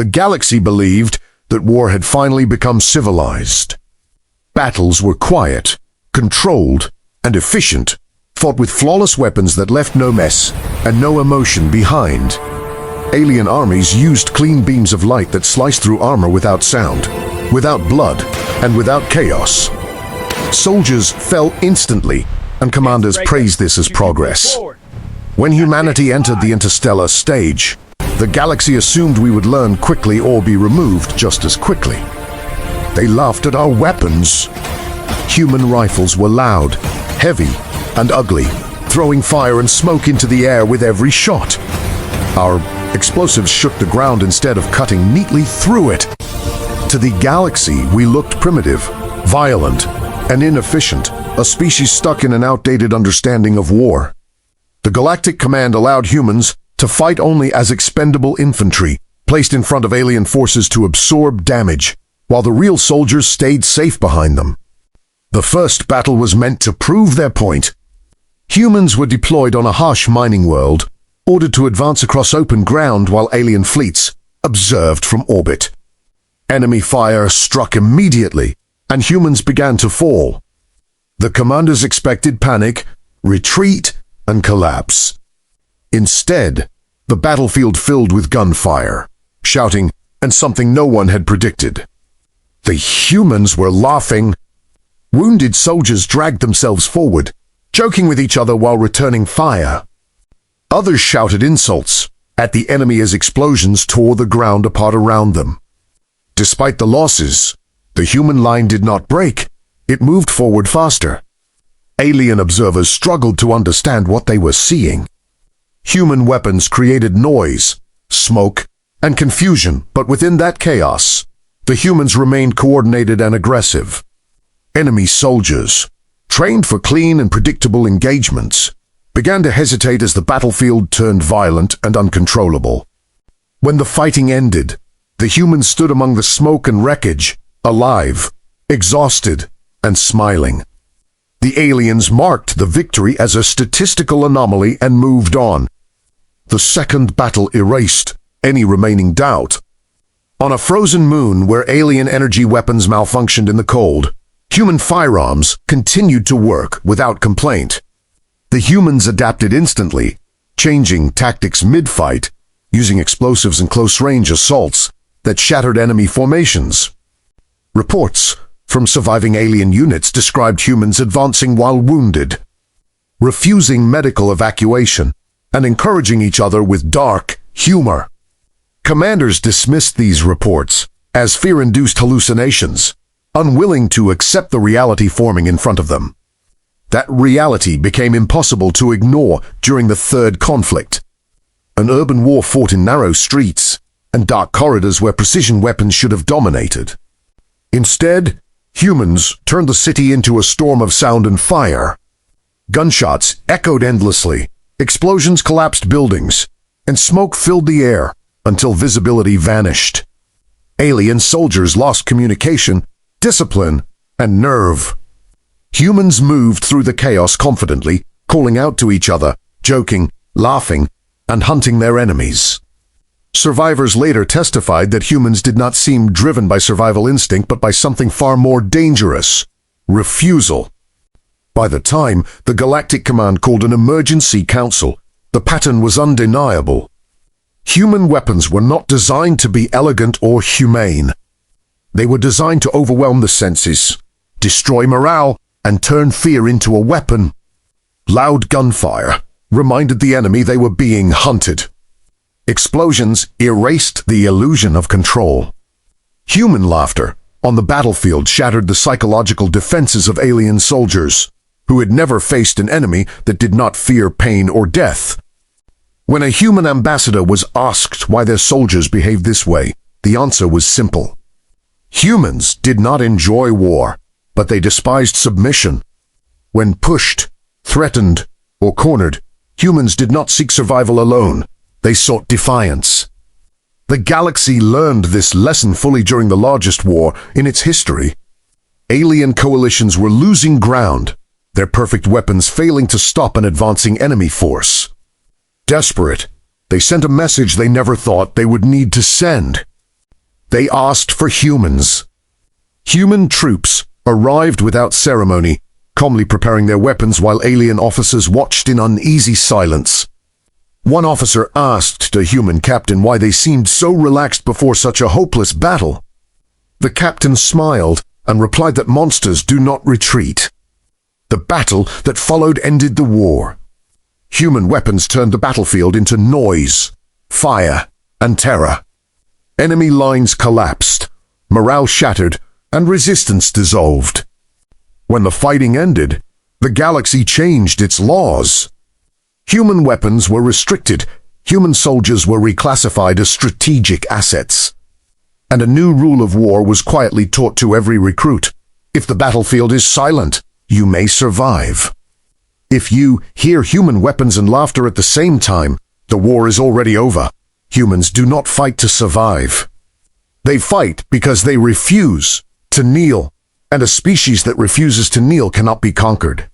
The galaxy believed that war had finally become civilized. Battles were quiet, controlled, and efficient, fought with flawless weapons that left no mess and no emotion behind. Alien armies used clean beams of light that sliced through armor without sound, without blood, and without chaos. Soldiers fell instantly, and commanders praised this as progress. When humanity entered the interstellar stage, the galaxy assumed we would learn quickly or be removed just as quickly. They laughed at our weapons. Human rifles were loud, heavy, and ugly, throwing fire and smoke into the air with every shot. Our explosives shook the ground instead of cutting neatly through it. To the galaxy, we looked primitive, violent, and inefficient, a species stuck in an outdated understanding of war. The Galactic Command allowed humans to fight only as expendable infantry, placed in front of alien forces to absorb damage, while the real soldiers stayed safe behind them. The first battle was meant to prove their point. Humans were deployed on a harsh mining world, ordered to advance across open ground while alien fleets observed from orbit. Enemy fire struck immediately, and humans began to fall. The commanders expected panic, retreat, and collapse. Instead, the battlefield filled with gunfire, shouting, and something no one had predicted. The humans were laughing. Wounded soldiers dragged themselves forward, joking with each other while returning fire. Others shouted insults at the enemy as explosions tore the ground apart around them. Despite the losses, the human line did not break. It moved forward faster. Alien observers struggled to understand what they were seeing. Human weapons created noise, smoke, and confusion, but within that chaos, the humans remained coordinated and aggressive. Enemy soldiers, trained for clean and predictable engagements, began to hesitate as the battlefield turned violent and uncontrollable. When the fighting ended, the humans stood among the smoke and wreckage, alive, exhausted, and smiling. The aliens marked the victory as a statistical anomaly and moved on. The second battle erased any remaining doubt. On a frozen moon where alien energy weapons malfunctioned in the cold, human firearms continued to work without complaint. The humans adapted instantly, changing tactics mid-fight, using explosives and close-range assaults that shattered enemy formations. Reports from surviving alien units described humans advancing while wounded, refusing medical evacuation, and encouraging each other with dark humor. Commanders dismissed these reports as fear-induced hallucinations, unwilling to accept the reality forming in front of them. That reality became impossible to ignore during the third conflict. An urban war fought in narrow streets and dark corridors where precision weapons should have dominated. Instead, humans turned the city into a storm of sound and fire. Gunshots echoed endlessly, explosions collapsed buildings, and smoke filled the air until visibility vanished. Alien soldiers lost communication, discipline, and nerve. Humans moved through the chaos confidently, calling out to each other, joking, laughing, and hunting their enemies. Survivors later testified that humans did not seem driven by survival instinct but by something far more dangerous: refusal. By the time the Galactic Command called an emergency council, the pattern was undeniable. Human weapons were not designed to be elegant or humane. They were designed to overwhelm the senses, destroy morale, and turn fear into a weapon. Loud gunfire reminded the enemy they were being hunted. Explosions erased the illusion of control. Human laughter on the battlefield shattered the psychological defenses of alien soldiers, who had never faced an enemy that did not fear pain or death. When a human ambassador was asked why their soldiers behaved this way, the answer was simple. Humans did not enjoy war, but they despised submission. When pushed, threatened, or cornered, humans did not seek survival alone. They sought defiance. The galaxy learned this lesson fully during the largest war in its history. Alien coalitions were losing ground, their perfect weapons failing to stop an advancing enemy force. Desperate, they sent a message they never thought they would need to send. They asked for humans. Human troops arrived without ceremony, calmly preparing their weapons while alien officers watched in uneasy silence. One officer asked the human captain why they seemed so relaxed before such a hopeless battle. The captain smiled and replied that monsters do not retreat. The battle that followed ended the war. Human weapons turned the battlefield into noise, fire, and terror. Enemy lines collapsed, morale shattered, and resistance dissolved. When the fighting ended, the galaxy changed its laws. Human weapons were restricted, human soldiers were reclassified as strategic assets. And a new rule of war was quietly taught to every recruit. If the battlefield is silent, you may survive. If you hear human weapons and laughter at the same time, the war is already over. Humans do not fight to survive. They fight because they refuse to kneel, and a species that refuses to kneel cannot be conquered.